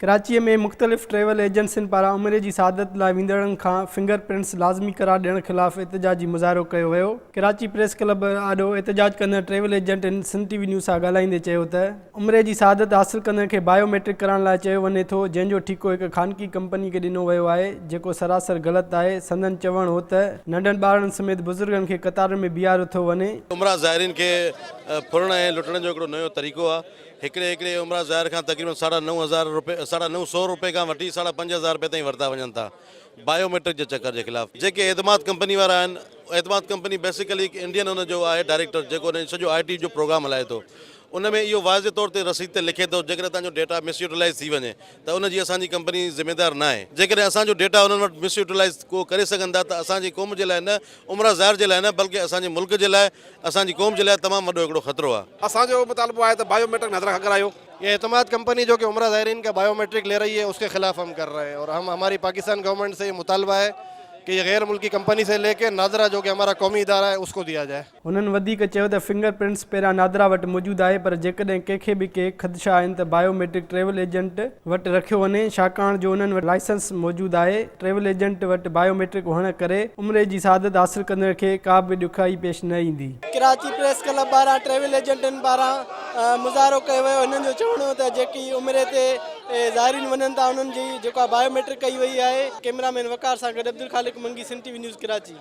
कराची में मुख़्तलिफ़ ट्रेवल एजेंसियुनि पारां उमिरि जी सआदत लाइ वींदड़नि खां फिंगर प्रिंट्स लाज़मी करार ॾियण ख़िलाफ़ एहतजाजी मुज़ाहिरो कयो वियो। कराची प्रेस क्लब आॾो एहतजाज कंदड़ travel agent Sun TV news सां ॻाल्हाईंदे चयो त उमिरि जी सआदत हासिल कंदड़ खे बायोमेट्रिक कराइण लाइ चयो वञे थो, जंहिंजो ठीको हिकु ख़ानगी कंपनी खे ॾिनो वियो आहे, जेको सरासर ग़लति आहे। संदन चवणु हो त नंढनि ॿारनि समेत बुज़ुर्गनि खे क़तारुनि में बीहारियो थो वञे। उमरा ज़ाइरीन खे फुरण ऐं लुटण जो हिकिड़ो नयो तरीक़ो आहे। हिकिड़े उमरा ज़ाइर खां तक़रीबन 9,500 रुपए 950 रुपए खां वठी 5,500 रुपए ताईं वरिता वञनि था बायोमेट्रिक जे चकर जे ख़िलाफ़। जेके एतमाद कंपनी वारा आहिनि, एतमाद कंपनी बेसिकली इंडियन हुन जो आहे डायरेक्टर, जेको सॼो IT जो प्रोग्राम हलाए थो। उन में इहो वाज़े तौर ते रसीद ते लिखे थो, जेकॾहिं तव्हांजो डेटा मिसयूटिलाइज़ थी वञे त उनजी असांजी कंपनी ज़िम्मेदार न आहे। जेकॾहिं असांजो डेटा उन्हनि वटि मिसयूटिलाइज़ को करे सघनि था त असांजी क़ौम जे लाइ न, उमरा ज़ाहिर जे लाइ न, बल्कि असांजे मुल्क जे लाइ, असांजी क़ौम जे लाइ तमामु वॾो हिकिड़ो ख़तरो आहे। असांजो मुतालबो आहे त बायोमेट्रिक नज़र करायो। ये एतमाद कंपनी जो कि उमरा ज़ायरीन का बायोमेट्रिक ले रही है, उसके खिलाफ हम कर रहे हैं और हमारी पाकिस्तान गवर्नमेंट से ये मुतालबा है कि ये गैर मुल्की कंपनी से लेके नादरा जो कि हमारा कौमी इदारा है उसको दिया जाए। उन्हनि वधीक चयो त फिंगर प्रिंट्स पहिरियां नादरा वटि मौजूदु आहे, पर जेकॾहिं कंहिंखे बि के ख़दशा आहिनि त बायोमेट्रिक ट्रेवल एजेंट वटि रखियो वञे, छाकाणि जो उन्हनि वटि लाइसेंस मौजूदु आहे। ट्रेवल एजेंट वटि बायोमेट्रिक हुअण करे उमिरि जी सआदत हासिल कंदड़ खे का बि ॾुखियाई पेश न ईंदी। कराची प्रेस क्लब पारां ट्रेवल एजेंटनि पारां मुज़ाहिरो कयो वियो। हिननि जो चवणो हो त जेकी उमिरि ते ज़ाइरीन वञनि था उन्हनि जी जेका बायोमेट्रिक कई वई आहे। कैमरामैन वकार सां गॾु अब्दुल ख़ालिक मंगी, सन टीवी न्यूज़ कराची।